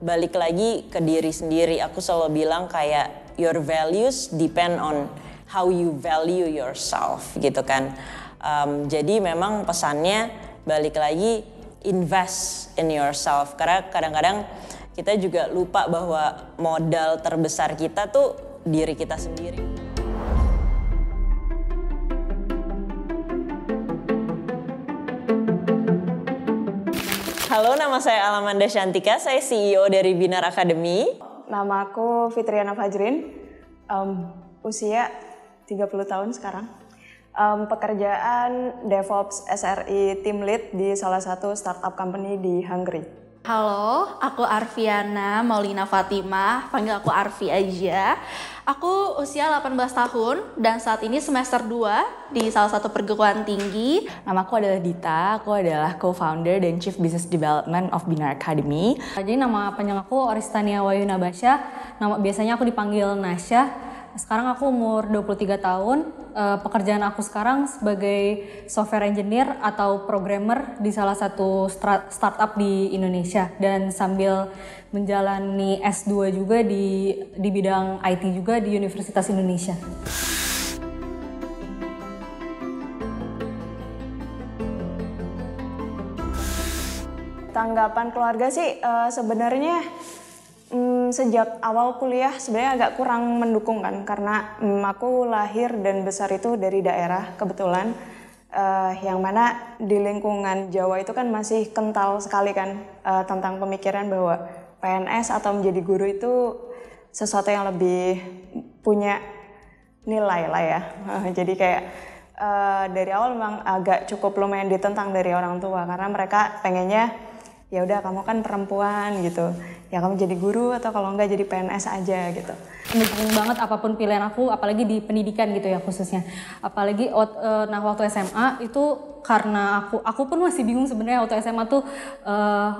balik lagi ke diri sendiri. Aku selalu bilang kayak your values depend on how you value yourself gitu kan. Jadi memang pesannya balik lagi invest in yourself. Karena kadang-kadang kita juga lupa bahwa modal terbesar kita tuh diri kita sendiri. Halo, nama saya Alamanda Shantika, saya CEO dari Binar Academy. Nama aku Fitriana Fajrin, usia 30 tahun sekarang. Pekerjaan DevOps SRE Team Lead di salah satu startup company di Hungary. Halo, aku Arfiana Maulina Fatimah, panggil aku Arfi aja. Aku usia 18 tahun dan saat ini semester 2 di salah satu perguruan tinggi. Namaku adalah Dita, aku adalah co-founder dan Chief Business Development of Binar Academy. Jadi nama panjang aku Oristania Wayuna Basya, biasanya aku dipanggil Nasya. Sekarang aku umur 23 tahun, pekerjaan aku sekarang sebagai software engineer atau programmer di salah satu startup di Indonesia. Dan sambil menjalani S2 juga di bidang IT juga di Universitas Indonesia. Tanggapan keluarga sih sebenarnya sejak awal kuliah sebenarnya agak kurang mendukung kan, karena aku lahir dan besar itu dari daerah kebetulan yang mana di lingkungan Jawa itu kan masih kental sekali kan tentang pemikiran bahwa PNS atau menjadi guru itu sesuatu yang lebih punya nilai lah ya. Jadi kayak dari awal memang agak cukup lumayan ditentang dari orang tua karena mereka pengennya ya udah kamu kan perempuan gitu, ya kamu jadi guru atau kalau enggak jadi PNS aja gitu. Mendukung banget apapun pilihan aku, apalagi di pendidikan gitu ya khususnya. Apalagi waktu SMA itu karena aku pun masih bingung sebenarnya waktu SMA tuh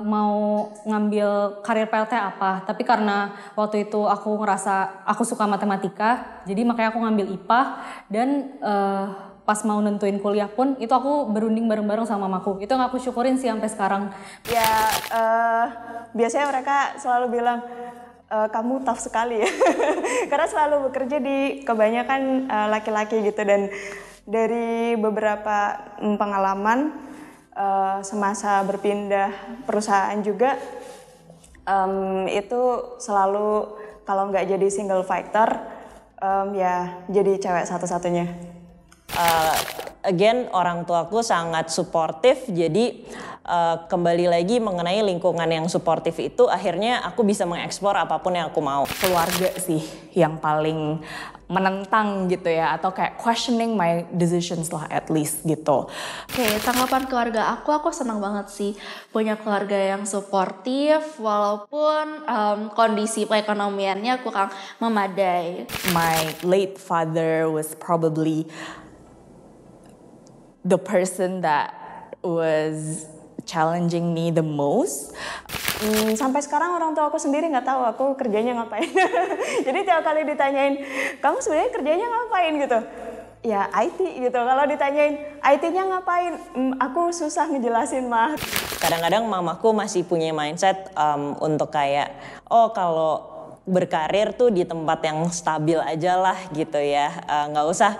mau ngambil karir PLT apa. Tapi karena waktu itu aku ngerasa aku suka matematika, jadi makanya aku ngambil IPA dan pas mau nentuin kuliah pun itu aku berunding bareng-bareng sama mamaku. Itu yang aku syukurin sih sampai sekarang. Ya biasanya mereka selalu bilang kamu tough sekali ya. Karena selalu bekerja di kebanyakan laki-laki gitu, dan dari beberapa pengalaman semasa berpindah perusahaan juga itu selalu kalau nggak jadi single fighter ya jadi cewek satu-satunya. Again, orang tuaku sangat suportif, jadi kembali lagi mengenai lingkungan yang suportif itu akhirnya aku bisa mengeksplor apapun yang aku mau. Keluarga sih yang paling menentang gitu ya, atau kayak questioning my decisions lah at least gitu. Oke, tanggapan keluarga aku senang banget sih punya keluarga yang suportif walaupun kondisi perekonomiannya kurang memadai. My late father was probably the person that was challenging me the most. Sampai sekarang orang tua aku sendiri nggak tahu aku kerjanya ngapain. Jadi tiap kali ditanyain, kamu sebenarnya kerjanya ngapain gitu? Ya IT gitu. Kalau ditanyain IT-nya ngapain, aku susah ngejelasin mah. Kadang-kadang mamaku masih punya mindset untuk kayak, oh kalau berkarir tuh di tempat yang stabil aja lah gitu ya, nggak usah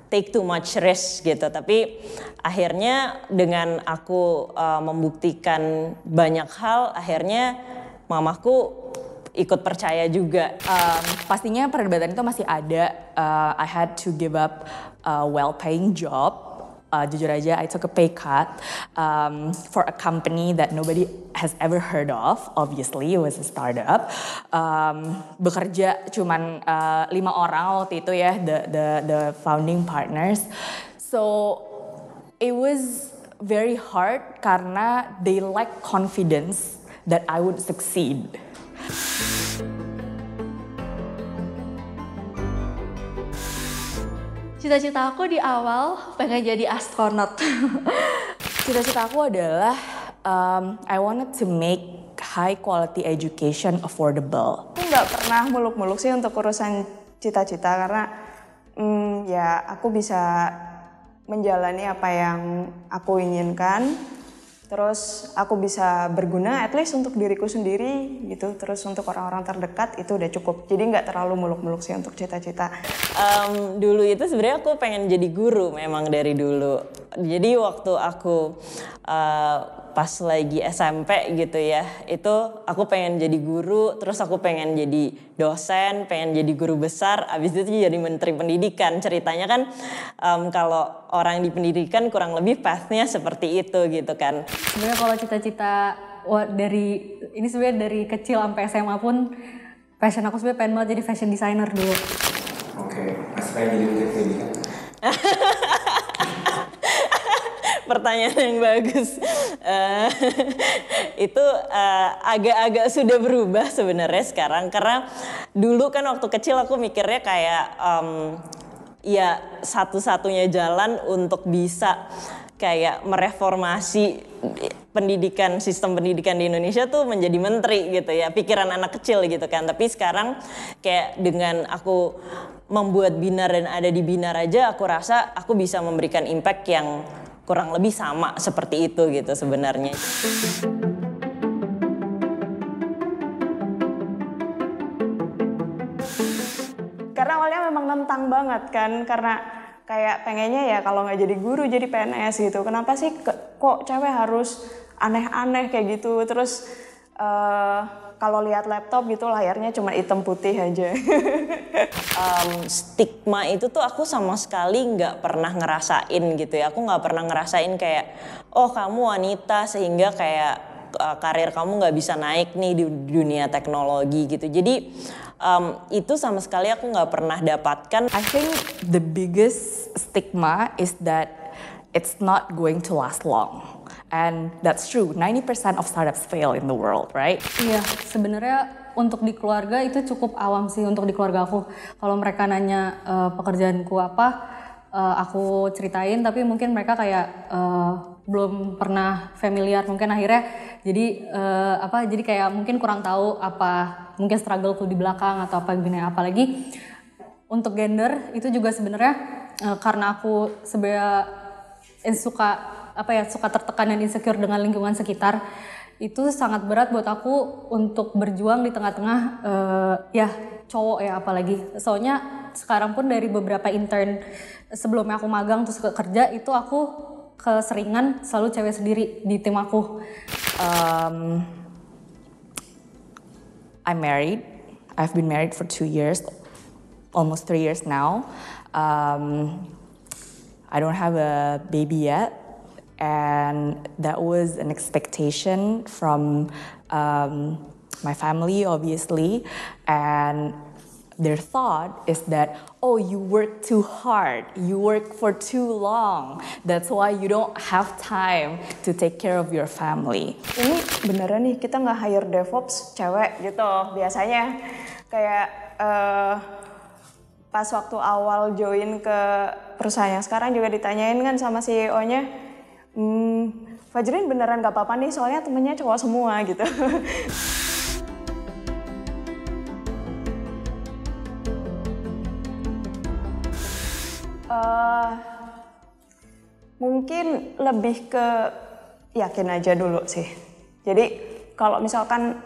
take too much risk gitu. Tapi akhirnya dengan aku membuktikan banyak hal, akhirnya mamaku ikut percaya juga. Pastinya perdebatan itu masih ada. I had to give up a well-paying job. Jujur aja, I took a pay cut for a company that nobody has ever heard of. Obviously, it was a startup. Bekerja cuman 5 orang waktu itu ya, the founding partners. So it was very hard karena they lack confidence that I would succeed. Cita-cita aku di awal pengen jadi astronot. Cita-cita aku adalah I wanted to make high quality education affordable. Aku nggak pernah muluk-muluk sih untuk urusan cita-cita karena ya aku bisa menjalani apa yang aku inginkan Terus aku bisa berguna at least untuk diriku sendiri gitu. Terus untuk orang-orang terdekat itu udah cukup. Jadi nggak terlalu muluk-muluk sih untuk cita-cita. Dulu itu sebenarnya aku pengen jadi guru memang dari dulu. Jadi waktu aku pas lagi SMP gitu ya, itu aku pengen jadi guru, terus aku pengen jadi dosen, pengen jadi guru besar, abis itu jadi menteri pendidikan. Ceritanya kan kalau orang di pendidikan kurang lebih path-nya seperti itu gitu kan. Sebenarnya kalau cita-cita dari kecil sampai SMA pun passion aku sebenarnya pengen banget jadi fashion designer dulu. Oke, masih pengen jadi menteri pendidikan? Pertanyaan yang bagus. Itu agak-agak sudah berubah sebenarnya sekarang, karena dulu kan waktu kecil aku mikirnya kayak ya satu-satunya jalan untuk bisa kayak mereformasi sistem pendidikan di Indonesia tuh menjadi menteri gitu ya, pikiran anak kecil gitu kan. Tapi sekarang kayak dengan aku membuat Binar dan ada di Binar aja, aku rasa aku bisa memberikan impact yang kurang lebih sama seperti itu gitu sebenarnya. Karena awalnya memang nentang banget kan, karena kayak pengennya ya kalau nggak jadi guru jadi PNS gitu. Kenapa sih kok cewek harus aneh-aneh kayak gitu? Terus kalau lihat laptop gitu layarnya cuma hitam putih aja. Stigma itu tuh aku sama sekali nggak pernah ngerasain gitu ya. Aku nggak pernah ngerasain kayak, oh kamu wanita sehingga kayak karir kamu nggak bisa naik nih di dunia teknologi gitu. Jadi itu sama sekali aku nggak pernah dapatkan. I think the biggest stigma is that it's not going to last long. And that's true, 90% of startups fail in the world, right? Iya, sebenarnya untuk di keluarga itu cukup awam sih untuk di keluarga aku. Kalau mereka nanya pekerjaanku apa, aku ceritain, tapi mungkin mereka kayak belum pernah familiar, mungkin akhirnya jadi kayak mungkin kurang tahu apa mungkin struggleku di belakang atau apa gini. Apalagi untuk gender itu juga sebenarnya karena aku sebenarnya suka tertekan dan insecure dengan lingkungan sekitar, itu sangat berat buat aku untuk berjuang di tengah-tengah cowok ya apalagi. Soalnya sekarang pun dari beberapa intern sebelumnya aku magang terus kerja itu aku keseringan selalu cewek sendiri di tim aku. I'm married. I've been married for 2 years, almost 3 years now. I don't have a baby yet. And that was an expectation from my family, obviously. And their thought is that, oh, you work too hard, you work for too long. That's why you don't have time to take care of your family. Ini beneran nih kita nggak hire DevOps cewek gitu. Biasanya kayak pas waktu awal join ke perusahaan yang sekarang juga ditanyain kan sama CEO-nya, Fajrin beneran gak apa-apa nih soalnya temennya cowok semua gitu. Mungkin lebih ke yakin aja dulu sih. Jadi kalau misalkan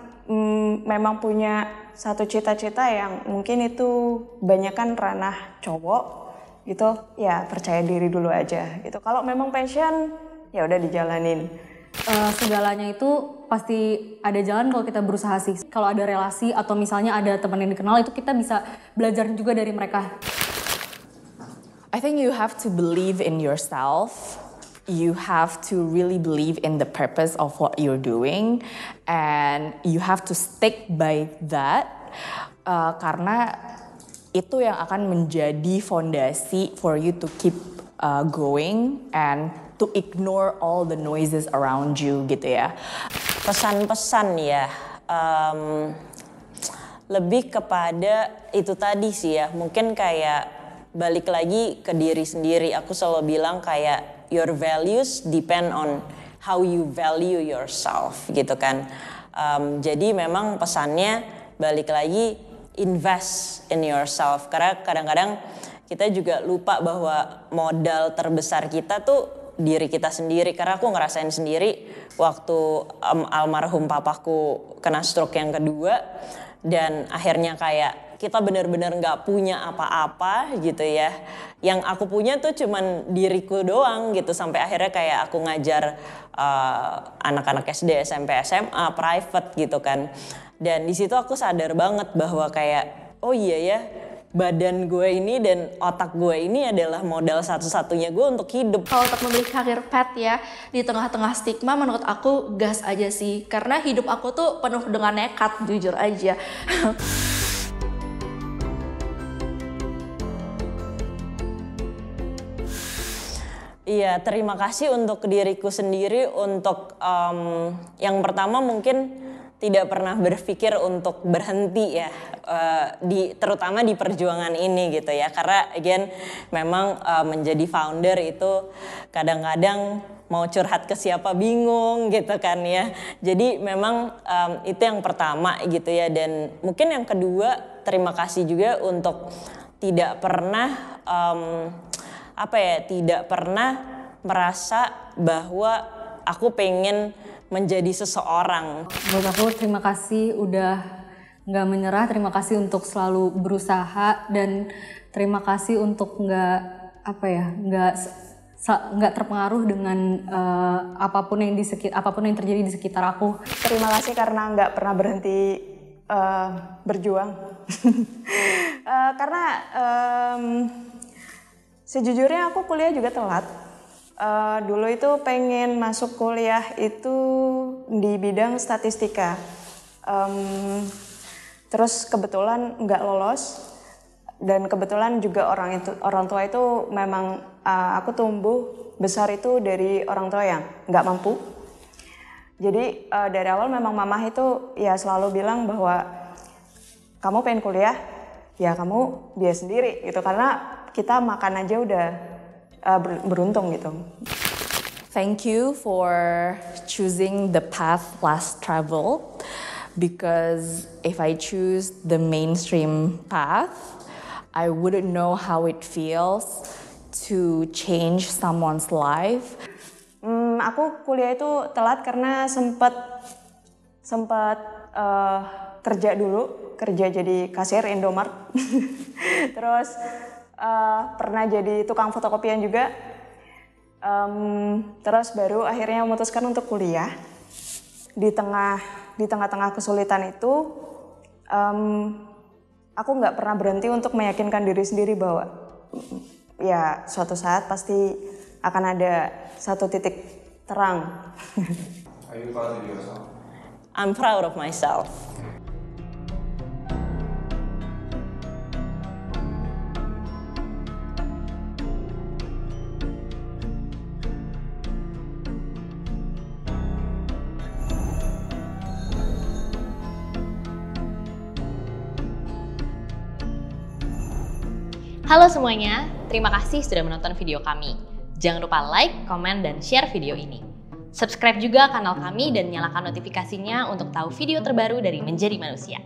memang punya satu cita-cita yang mungkin itu banyakan ranah cowok gitu, ya percaya diri dulu aja gitu. Kalau memang passion ya udah dijalanin. Segalanya itu pasti ada jalan kalau kita berusaha sih. Kalau ada relasi atau misalnya ada teman yang dikenal itu kita bisa belajar juga dari mereka. I think you have to believe in yourself. You have to really believe in the purpose of what you're doing, and you have to stick by that karena itu yang akan menjadi fondasi for you to keep going and to ignore all the noises around you gitu ya. Pesan-pesan ya, lebih kepada itu tadi sih ya, mungkin kayak balik lagi ke diri sendiri. Aku selalu bilang kayak your values depend on how you value yourself gitu kan. Jadi memang pesannya balik lagi invest in yourself, karena kadang-kadang kita juga lupa bahwa modal terbesar kita tuh diri kita sendiri. Karena aku ngerasain sendiri waktu almarhum papaku kena stroke yang kedua, dan akhirnya kayak kita benar-benar nggak punya apa-apa gitu ya. Yang aku punya tuh cuman diriku doang gitu, sampai akhirnya kayak aku ngajar anak-anak SD, SMP, SMA, private gitu kan. Dan di situ aku sadar banget bahwa kayak oh iya ya, badan gue ini dan otak gue ini adalah modal satu-satunya gue untuk hidup. Kalau untuk memilih karir pet ya, di tengah-tengah stigma menurut aku gas aja sih. Karena hidup aku tuh penuh dengan nekat, jujur aja. Iya, terima kasih untuk diriku sendiri untuk yang pertama mungkin tidak pernah berpikir untuk berhenti ya, terutama di perjuangan ini gitu ya. Karena again memang menjadi founder itu kadang-kadang mau curhat ke siapa bingung gitu kan ya. Jadi memang itu yang pertama gitu ya. Dan mungkin yang kedua, terima kasih juga untuk tidak pernah tidak pernah merasa bahwa aku pengen menjadi seseorang. Menurut aku terima kasih udah nggak menyerah, terima kasih untuk selalu berusaha, dan terima kasih untuk nggak terpengaruh dengan apapun yang terjadi di sekitar aku. Terima kasih karena nggak pernah berhenti berjuang. Karena sejujurnya aku kuliah juga telat. Dulu itu pengen masuk kuliah itu di bidang statistika. Terus kebetulan nggak lolos, dan kebetulan juga orang tua itu memang aku tumbuh besar itu dari orang tua yang nggak mampu. Jadi dari awal memang mamah itu ya selalu bilang bahwa kamu pengen kuliah, ya kamu biaya sendiri gitu, karena kita makan aja udah beruntung gitu. Thank you for choosing the path less traveled, because if I choose the mainstream path, I wouldn't know how it feels to change someone's life. Aku kuliah itu telat karena sempat kerja dulu, kerja jadi kasir Indomart. Terus pernah jadi tukang fotokopian juga. Terus baru akhirnya memutuskan untuk kuliah. Di tengah-tengah kesulitan itu, aku nggak pernah berhenti untuk meyakinkan diri sendiri bahwa ya suatu saat pasti akan ada satu titik terang. Are you proud of yourself? I'm proud of myself. Halo semuanya, terima kasih sudah menonton video kami. Jangan lupa like, komen, dan share video ini. Subscribe juga kanal kami dan nyalakan notifikasinya untuk tahu video terbaru dari Menjadi Manusia.